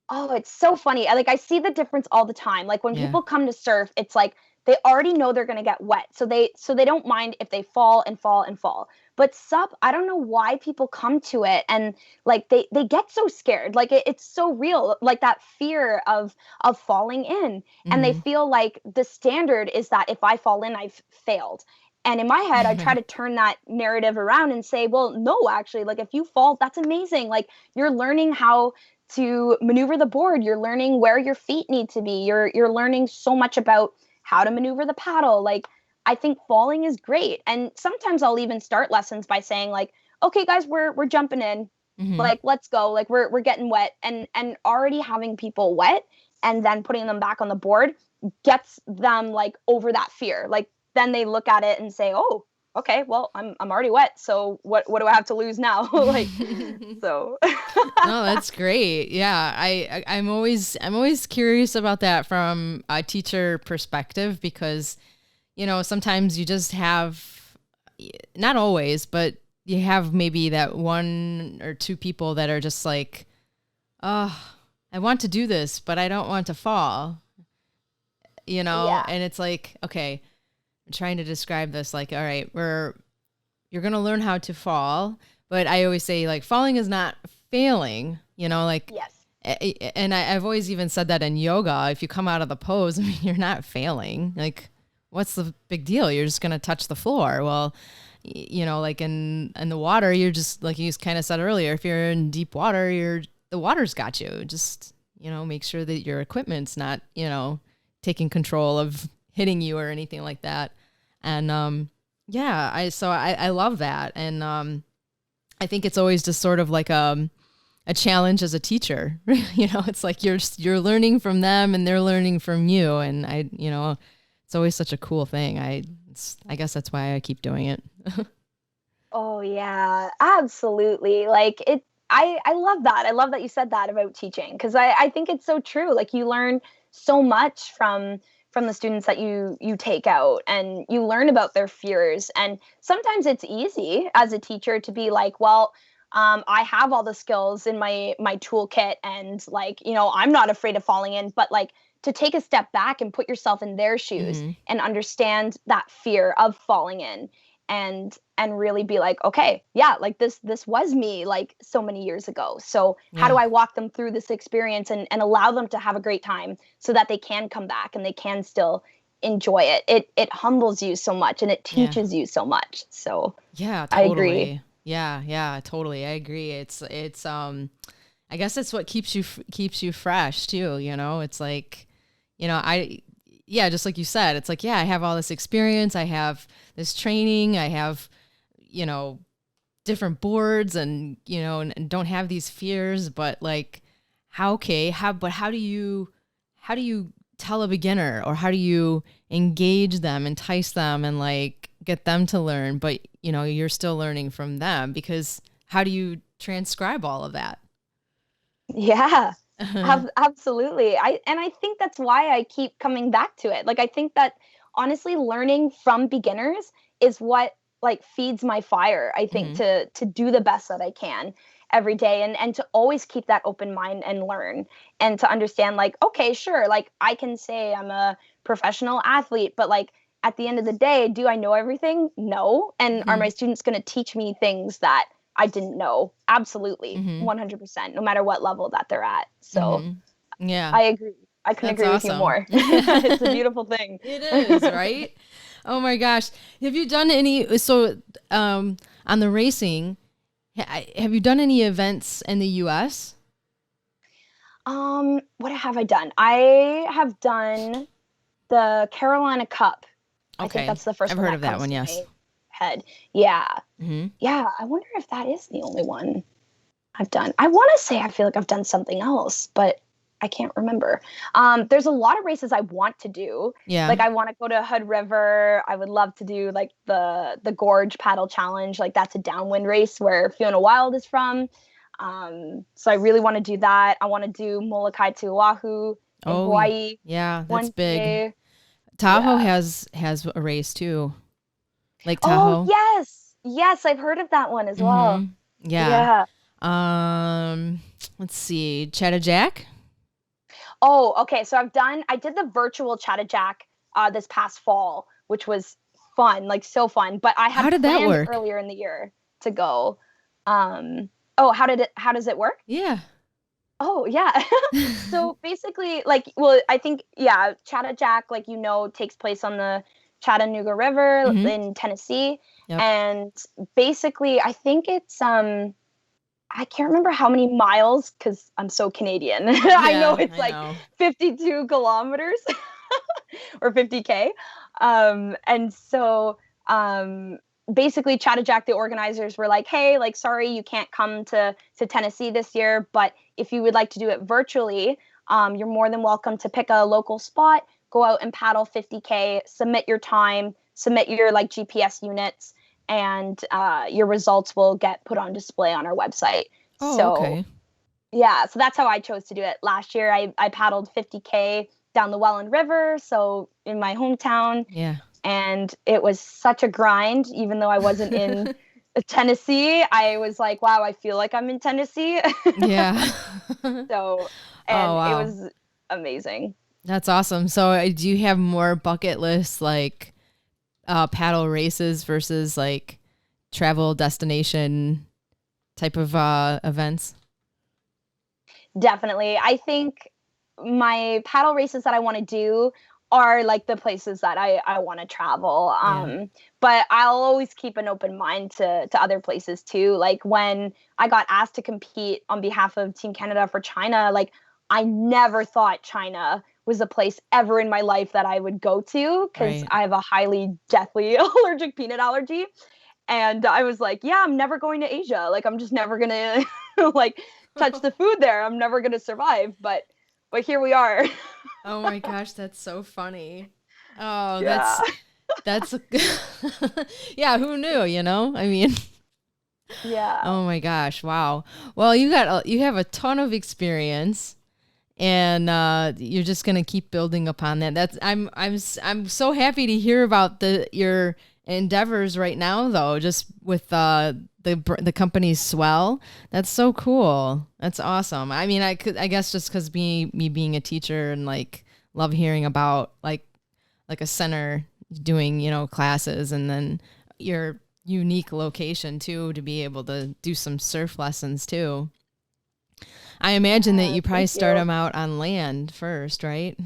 oh, it's so funny. I see the difference all the time. Like when people come to surf, it's like they already know they're going to get wet. So they don't mind if they fall and fall and fall. But SUP, I don't know why people come to it and like they get so scared. Like it's so real, like that fear of falling in. And they feel like the standard is that if I fall in, I've failed. And in my head, I try to turn that narrative around and say, well, no, actually, like if you fall, that's amazing. Like you're learning how to maneuver the board. You're learning where your feet need to be. You're learning so much about how to maneuver the paddle. Like I think falling is great. And sometimes I'll even start lessons by saying like, okay, guys, we're jumping in. Like, let's go. Like we're getting wet, and already having people wet and then putting them back on the board gets them like over that fear. Like, then they look at it and say, oh, okay, well, I'm already wet. So what do I have to lose now? Like, so. No, that's great. Yeah. I'm always curious about that from a teacher perspective, because, sometimes you just have not always, but you have maybe that one or two people that are just like, oh, I want to do this, but I don't want to fall, Yeah. and it's like, okay, I'm trying to describe this, like, all right, you're going to learn how to fall, but I always say, like, falling is not failing, like, Yes. And I've always even said that in yoga, if you come out of the pose, I mean, you're not failing. Like, what's the big deal? You're just going to touch the floor. Well, like in the water, you're just, like you kind of said earlier, if you're in deep water, the water's got you. Just, make sure that your equipment's not, taking control of hitting you or anything like that. And, I love that. And, I think it's always just sort of like, a challenge as a teacher. It's like you're learning from them and they're learning from you. And it's always such a cool thing. I guess that's why I keep doing it. Oh yeah, absolutely. Like I love that. I love that you said that about teaching, because I think it's so true. Like you learn so much from the students that you take out, and you learn about their fears. And sometimes it's easy as a teacher to be like, well, I have all the skills in my toolkit, and like, I'm not afraid of falling in, but like to take a step back and put yourself in their shoes and understand that fear of falling in, and really be like, okay, yeah, like this was me like so many years ago. So how do I walk them through this experience and allow them to have a great time so that they can come back and they can still enjoy it. It humbles you so much, and it teaches you so much. So yeah, totally. I agree. Yeah, totally. I agree. It's I guess it's what keeps you fresh too. It's like, just like you said, it's like, I have all this experience. I have this training. I have, different boards and, and don't have these fears, but like, how do you tell a beginner, or how do you engage them, entice them, and like get them to learn, but you're still learning from them, because how do you transcribe all of that? Yeah, absolutely. I think that's why I keep coming back to it. Like, I think that honestly, learning from beginners is what like feeds my fire, I think, to do the best that I can every day, and to always keep that open mind and learn, and to understand like, okay, sure, like I can say I'm a professional athlete, but like at the end of the day, do I know everything? No. And are my students going to teach me things that I didn't know? Absolutely. 100%, no matter what level that they're at. So yeah, I agree. I couldn't agree with you more. It's a beautiful thing. It is, right? Oh my gosh. Have you done on the racing, have you done any events in the US? What have I done? I have done the Carolina Cup. Okay. I think that's the first I've one heard that of that comes one, to yes. my head. Yeah. Yeah, I wonder if that is the only one I've done. I want to say I feel like I've done something else, but I can't remember. There's a lot of races I want to do. Yeah. Like I want to go to Hood River. I would love to do like the Gorge Paddle Challenge. Like that's a downwind race where Fiona Wild is from. So I really want to do that. I want to do Molokai to Oahu in Hawaii. Yeah, that's big. Day. Tahoe has a race too. Lake Tahoe. Oh, yes, I've heard of that one as well. Yeah. Let's see, Chattajack. Oh, okay. So I did the virtual Chattajack this past fall, which was fun, like so fun. But I had How did that work? Earlier in the year to go. How does it work? Yeah. Oh, yeah. So basically, like, well, I think, yeah, Chattajack, like, takes place on the Chattanooga River in Tennessee. Yep. And basically, I think it's I can't remember how many miles because I'm so Canadian. Yeah, I know it's 52 kilometers or 50K. And so basically Chattajack, the organizers were like, hey, like, sorry, you can't come to Tennessee this year, but if you would like to do it virtually, you're more than welcome to pick a local spot, go out and paddle 50K, submit your time, submit your like GPS units, and your results will get put on display on our website. Okay. Yeah, so that's how I chose to do it. Last year, I paddled 50K down the Welland River, so in my hometown. Yeah. And it was such a grind, even though I wasn't in Tennessee. I was like, wow, I feel like I'm in Tennessee. Yeah. So, Oh, and it wow. was amazing. That's awesome. So do you have more bucket lists like paddle races versus like travel destination type of events? Definitely. I think my paddle races that I want to do are like the places that I want to travel. Yeah. But I'll always keep an open mind to other places too. Like when I got asked to compete on behalf of Team Canada for China, like I never thought China was a place ever in my life that I would go to because Right. I have a highly deathly allergic peanut allergy. And I was like, yeah, I'm never going to Asia. Like I'm just never gonna like touch the food there. I'm never gonna survive. But here we are. Oh my gosh, that's so funny. Oh, Yeah. that's yeah, who knew, you know? I mean, Yeah. oh my gosh, wow. Well, you have a ton of experience and you're just going to keep building upon that. I'm so happy to hear about your endeavors right now though, just with the company's Swell. That's so cool. That's awesome. I mean, I guess just cuz me being a teacher and like love hearing about like a center doing, classes, and then your unique location too to be able to do some surf lessons too. I imagine that you probably Thank start you. them out on land first, right?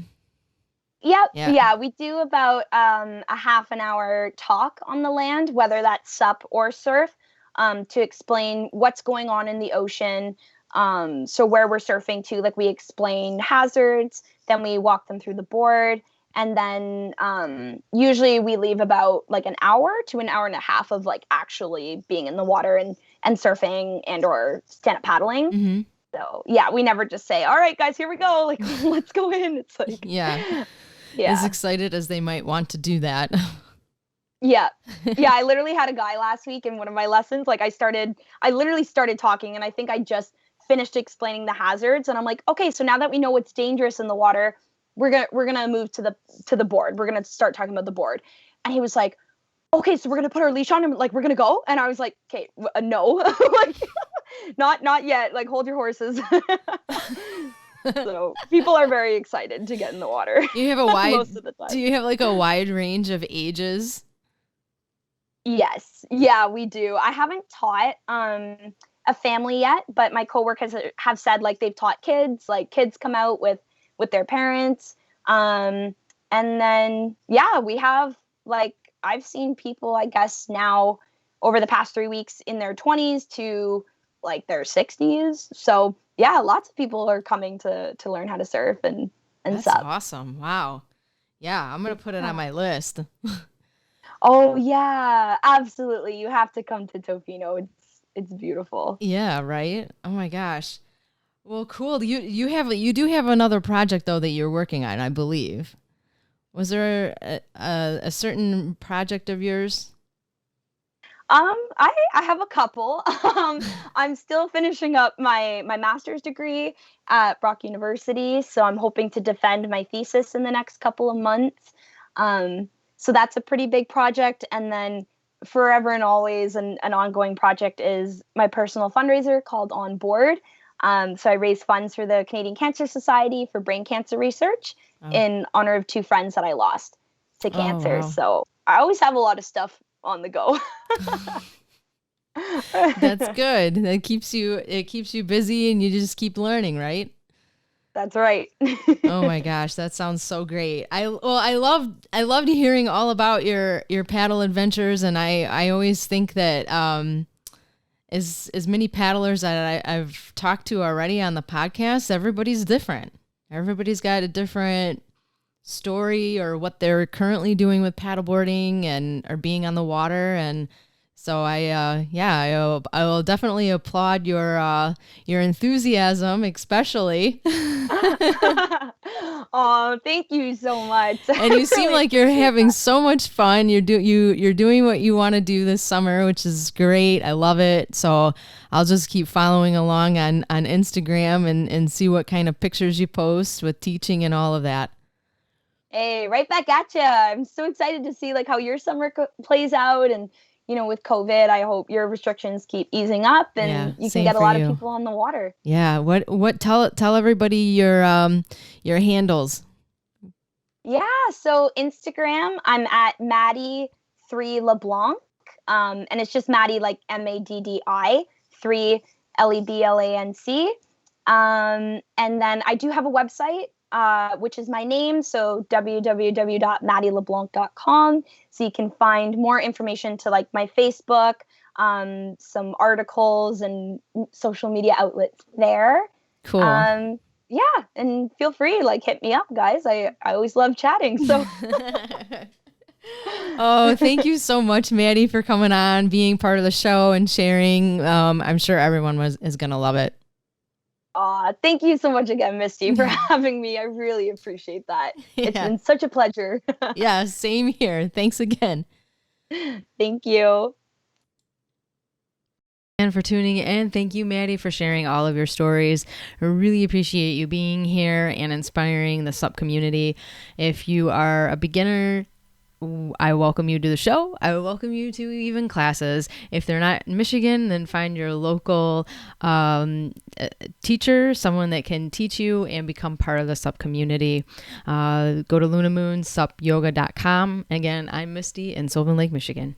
Yep. Yeah. Yeah, we do about a half an hour talk on the land, whether that's sup or surf, to explain what's going on in the ocean. So where we're surfing to, like we explain hazards, then we walk them through the board, and then usually we leave about like an hour to an hour and a half of like actually being in the water and surfing and or stand up paddling. Mm-hmm. So yeah, we never just say, all right, guys, here we go. Like, let's go in. It's like, Yeah. As yeah. excited as they might want to do that. Yeah. Yeah. I literally had a guy last week in one of my lessons. Like I literally started talking and I think I just finished explaining the hazards. And I'm like, okay, so now that we know what's dangerous in the water, we're gonna move to the board. We're gonna start talking about the board. And he was like, okay, so we're gonna put our leash on and like we're gonna go. And I was like, okay, no, like not yet. Like hold your horses. So people are very excited to get in the water. You have a wide Most of the time. Do you have like a wide range of ages? Yes. Yeah, we do. I haven't taught a family yet, but my coworkers have said like they've taught kids, like kids come out with their parents. Um and then yeah, we have like I've seen people I guess now over the past 3 weeks in their 20s to like their 60s. So, yeah, lots of people are coming to learn how to surf and That's sup. awesome. Wow. Yeah, I'm going to put it on Yeah. my list. Oh yeah, absolutely. You have to come to Tofino. It's beautiful. Yeah, right? Oh my gosh. Well, cool. You do have another project though that you're working on, I believe. Was there a certain project of yours? I have a couple. I'm still finishing up my master's degree at Brock University, so I'm hoping to defend my thesis in the next couple of months. So that's a pretty big project, and then forever and always an ongoing project is my personal fundraiser called On Board. So I raise funds for the Canadian Cancer Society for brain cancer research Oh, in honor of two friends that I lost to oh cancer. wow. So I always have a lot of stuff on the go. That's good. It keeps you busy and you just keep learning, right? That's right. Oh my gosh, that sounds so great. I loved hearing all about your paddle adventures, and I always think that as many paddlers that I've talked to already on the podcast, everybody's different. Everybody's got a different story or what they're currently doing with paddleboarding and or being on the water. And so I will definitely applaud your enthusiasm, especially. Oh, thank you so much. And you I seem really like you're appreciate having that. so much fun. You're doing what you want to do this summer, which is great. I love it. So I'll just keep following along on Instagram and see what kind of pictures you post with teaching and all of that. Hey, right back at you. I'm so excited to see like how your summer plays out, and with COVID, I hope your restrictions keep easing up and you can get a lot of people on the water. Yeah. What tell everybody your handles. Yeah, so Instagram, I'm at Maddi Leblanc. And it's just Maddi like Maddi 3 Leblanc. And then I do have a website, which is my name, so www.maddileblanc.com. So you can find more information to like my Facebook, some articles and social media outlets there. Cool. Yeah, and feel free, like hit me up, guys. I always love chatting. So Oh, thank you so much, Maddi, for coming on, being part of the show and sharing. I'm sure everyone is gonna love it. Thank you so much again, Misty, for having me. I really appreciate that. Yeah. It's been such a pleasure. Yeah, same here. Thanks again. Thank you. And for tuning in. Thank you, Maddi, for sharing all of your stories. I really appreciate you being here and inspiring the SUP community. If you are a beginner, I welcome you to the show. I welcome you to even classes. If they're not in Michigan, then find your local teacher, someone that can teach you and become part of the SUP community. Go to lunamoonsupyoga.com. Again, I'm Misty in Sylvan Lake, Michigan.